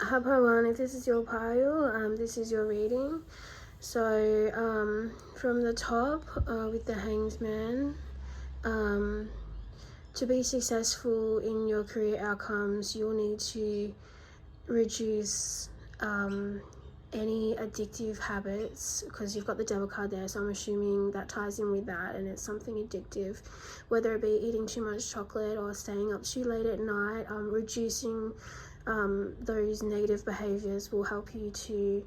Hi Pawan, if this is your pile, this is your reading. So from the top with the Hanged Man, to be successful in your career outcomes, you'll need to reduce any addictive habits, because you've got the devil card there, so I'm assuming that ties in with that, and it's something addictive, whether it be eating too much chocolate or staying up too late at night. Reducing those negative behaviors will help you to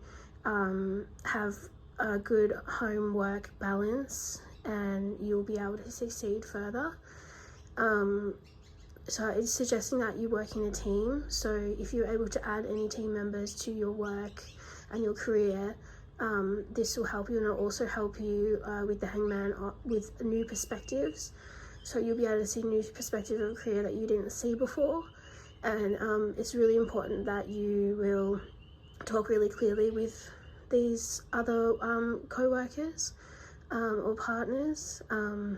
have a good home-work balance, and you'll be able to succeed further. So it's suggesting that you work in a team. So if you're able to add any team members to your work and your career, this will help you, and it'll also help you with the Hangman with new perspectives. So you'll be able to see new perspectives of a career that you didn't see before. And it's really important that you will talk really clearly with these other co-workers or partners, and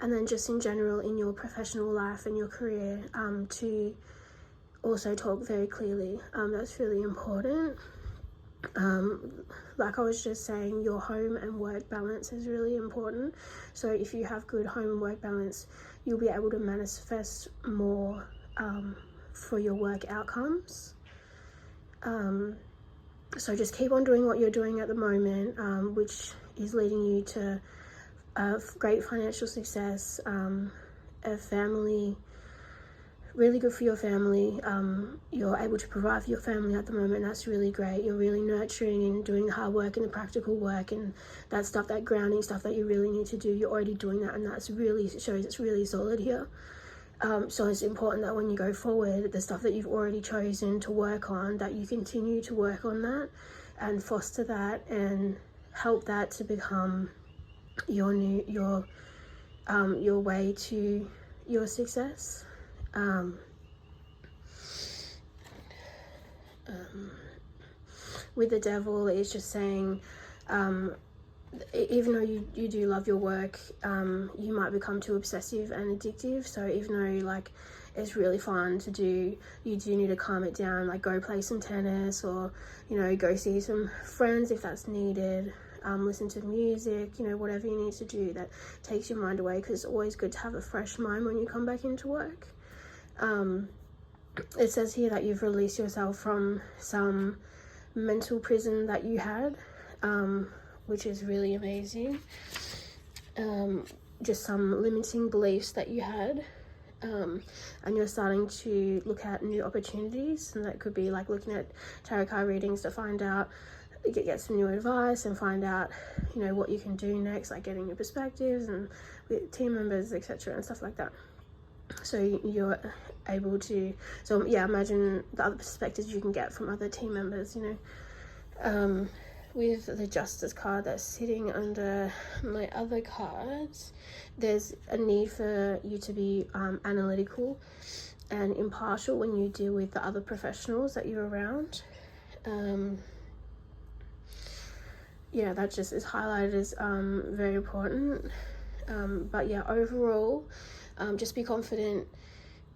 then just in general in your professional life and your career, to also talk very clearly. That's really important. Like I was just saying, your home and work balance is really important. So if you have good home and work balance, you'll be able to manifest more for your work outcomes. So just keep on doing what you're doing at the moment, which is leading you to great financial success, a family, really good for your family. You're able to provide for your family at the moment. That's really great. You're really nurturing and doing the hard work and the practical work and that stuff, that grounding stuff that you really need to do. You're already doing that, and that's really shows it's really solid here. So it's important that when you go forward, the stuff that you've already chosen to work on, that you continue to work on that and foster that and help that to become your way to your success. With the devil, it's just saying, even though you do love your work, you might become too obsessive and addictive. So even though like it's really fun to do, you do need to calm it down, like go play some tennis, or go see some friends if that's needed. Listen to music, whatever you need to do that takes your mind away, because it's always good to have a fresh mind when you come back into work. It says here that you've released yourself from some mental prison that you had, which is really amazing. Just some limiting beliefs that you had, and you're starting to look at new opportunities, and that could be like looking at tarot card readings to find out, get some new advice and find out what you can do next, like getting new perspectives and with team members, etc., and stuff like that. So you're able to, imagine the other perspectives you can get from other team members. With the Justice card that's sitting under my other cards, there's a need for you to be analytical and impartial when you deal with the other professionals that you're around. That just is highlighted as very important. But overall, just be confident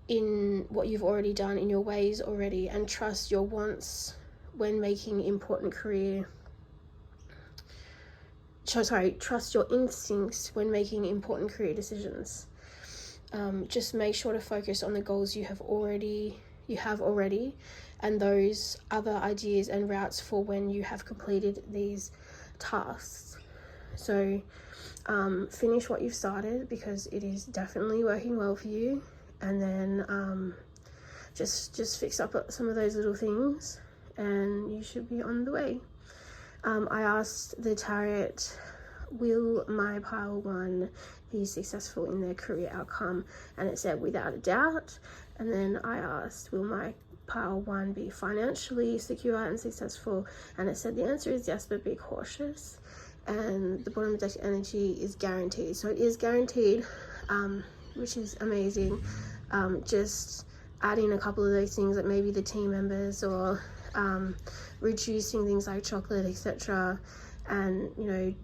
in what you've already done, in your ways already, and trust your wants when making important career. Trust your instincts when making important career decisions. Just make sure to focus on the goals you have already, and those other ideas and routes for when you have completed these tasks. So finish what you've started, because it is definitely working well for you, and then just fix up some of those little things and you should be on the way. I asked the tarot, will my pile one be successful in their career outcome, and it said without a doubt. And then I asked, will my pile one be financially secure and successful, and it said the answer is yes, but be cautious. And the bottom of the deck energy is guaranteed, so it is guaranteed, which is amazing. Just adding a couple of those things, like maybe the team members, or reducing things like chocolate, etc., and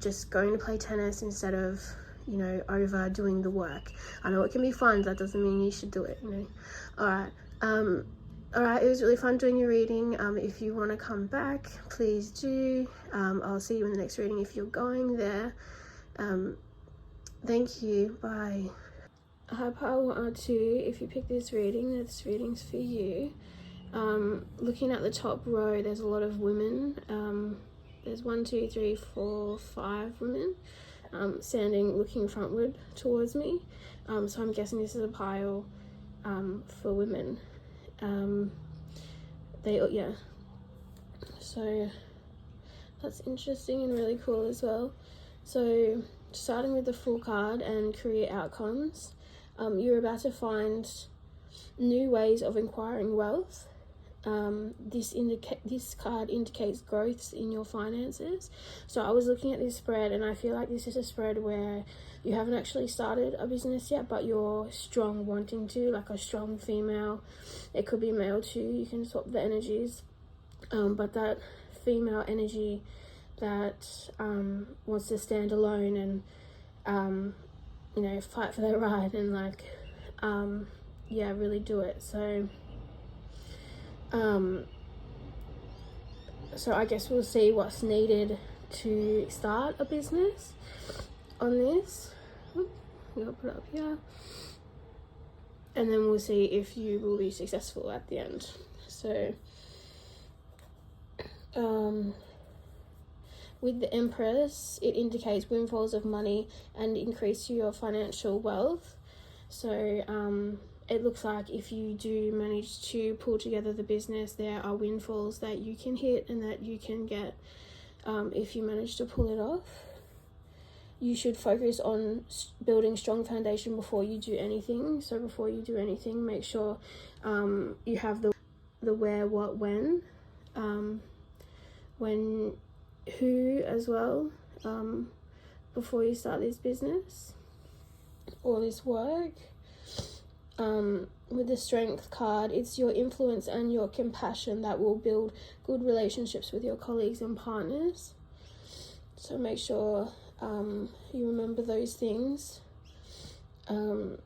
just going to play tennis instead of overdoing the work. I know it can be fun, that doesn't mean you should do it. All right, Alright, it was really fun doing your reading. If you want to come back, please do. I'll see you in the next reading if you're going there. Thank you. Bye. Hi, pile 1 or 2. If you pick this reading's for you. Looking at the top row, there's a lot of women. There's 1, 2, 3, 4, 5 women standing looking frontward towards me. So I'm guessing this is a pile for women. So that's interesting and really cool as well. So starting with the Fool card and career outcomes, you're about to find new ways of acquiring wealth. This card indicates growths in your finances. So I was looking at this spread, and I feel like this is a spread where you haven't actually started a business yet, but you're strong wanting to, like a strong female. It could be male too, you can swap the energies, but that female energy that wants to stand alone and fight for their right and really do it. So I guess we'll see what's needed to start a business on this. I'll put it up here, and then we'll see if you will be successful at the end. So with the Empress, it indicates windfalls of money and increase to your financial wealth. So it looks like if you do manage to pull together the business, there are windfalls that you can hit and that you can get if you manage to pull it off. You should focus on building strong foundation before you do anything. So before you do anything, make sure you have the where, what, when, who as well, before you start this business or this work. With the Strength card, it's your influence and your compassion that will build good relationships with your colleagues and partners. So make sure you remember those things. And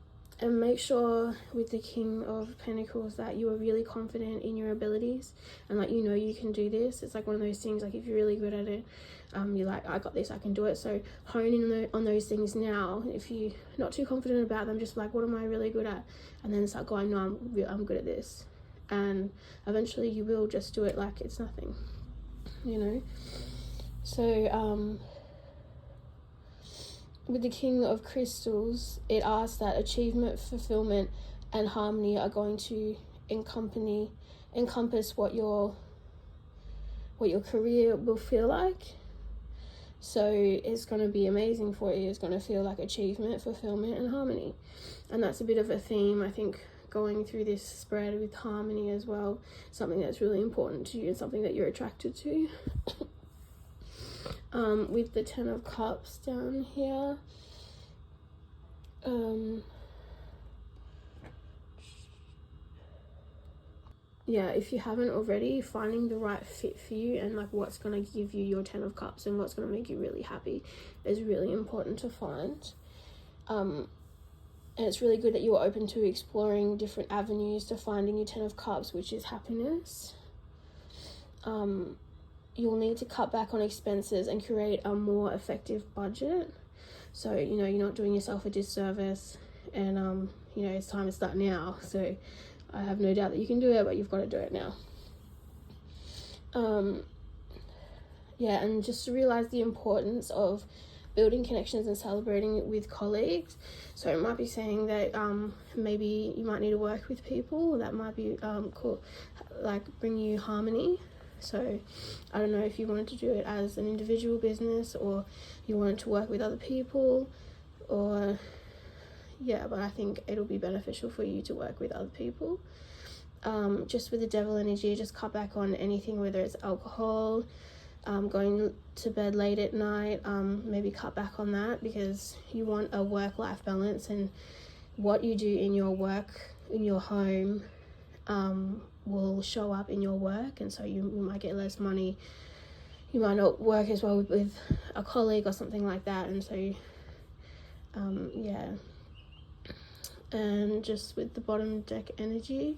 make sure with the King of Pentacles that you are really confident in your abilities and you can do this. It's like one of those things, like if you're really good at it, you're like, I got this, I can do it. So hone in on those things now. If you're not too confident about them, just like, what am I really good at? And then start going, no, I'm good at this. And eventually you will just do it like it's nothing, So with the King of Crystals, it asks that achievement, fulfillment, and harmony are going to encompass what your career will feel like. So it's going to be amazing for you. It's going to feel like achievement, fulfillment, and harmony. And that's a bit of a theme, I think, going through this spread with harmony as well. Something that's really important to you and something that you're attracted to. With the Ten of Cups down here, if you haven't already, finding the right fit for you and like what's going to give you your Ten of Cups and what's going to make you really happy is really important to find. And it's really good that you're open to exploring different avenues to finding your Ten of Cups, which is happiness. You'll need to cut back on expenses and create a more effective budget. So, you're not doing yourself a disservice, and, it's time to start now. So I have no doubt that you can do it, but you've got to do it now. And just to realize the importance of building connections and celebrating with colleagues. So it might be saying that maybe you might need to work with people that might be cool, like bring you harmony. So I don't know if you wanted to do it as an individual business or you wanted to work with other people, but I think it'll be beneficial for you to work with other people. Just with the Devil energy, just cut back on anything, whether it's alcohol, going to bed late at night, maybe cut back on that, because you want a work-life balance, and what you do in your work, in your home, will show up in your work, and so you might get less money, you might not work as well with a colleague or something like that, and so and just with the bottom deck energy,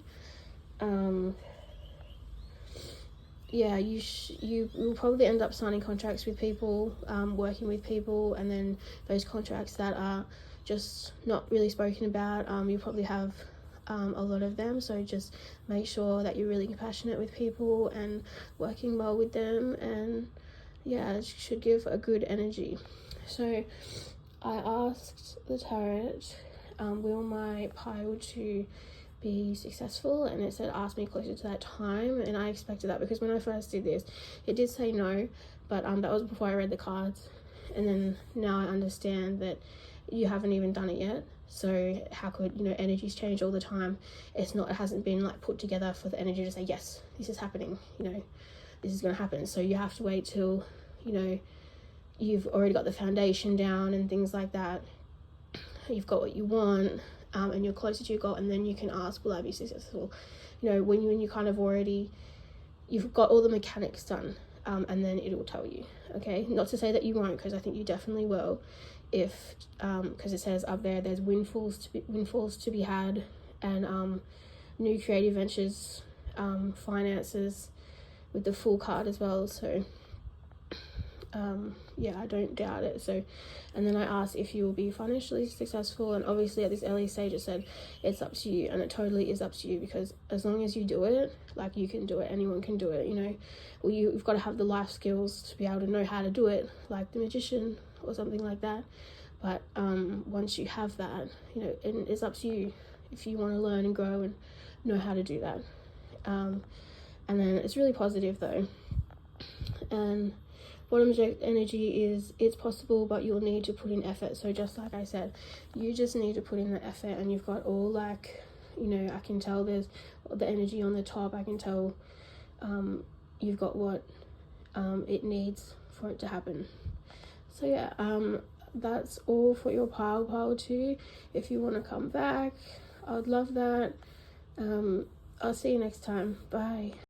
yeah, you will probably end up signing contracts with people, working with people, and then those contracts that are just not really spoken about, you probably have a lot of them. So just make sure that you're really compassionate with people and working well with them, and yeah, it should give a good energy. So I asked the tarot, will my pile to be successful, and it said ask me closer to that time, and I expected that because when I first did this it did say no, but that was before I read the cards, and then now I understand that you haven't even done it yet. So how could, you know, energies change all the time. It hasn't been like put together for the energy to say yes, this is happening, you know, this is going to happen. So you have to wait till, you know, you've already got the foundation down and things like that, you've got what you want, and you're closer to your goal, and then you can ask, will I be successful? You know, when you kind of already, you've got all the mechanics done, and then it will tell you. Okay, not to say that you won't, because I think you definitely will, if because it says up there there's windfalls to be had, and new creative ventures, finances, with the Fool card as well. So yeah, I don't doubt it. So, and then I asked if you will be financially successful, and obviously at this early stage it said it's up to you, and it totally is up to you, because as long as you do it, like, you can do it, anyone can do it, you know. Well, you've got to have the life skills to be able to know how to do it, like the magician or something like that. But once you have that, you know, and it's up to you if you want to learn and grow and know how to do that. And then it's really positive though. And bottom energy is it's possible, but you'll need to put in effort. So just like I said, you just need to put in the effort, and you've got all, like, you know, I can tell there's the energy on the top. I can tell you've got what it needs for it to happen. So yeah, that's all for your pile 2. If you want to come back, I would love that. I'll see you next time. Bye.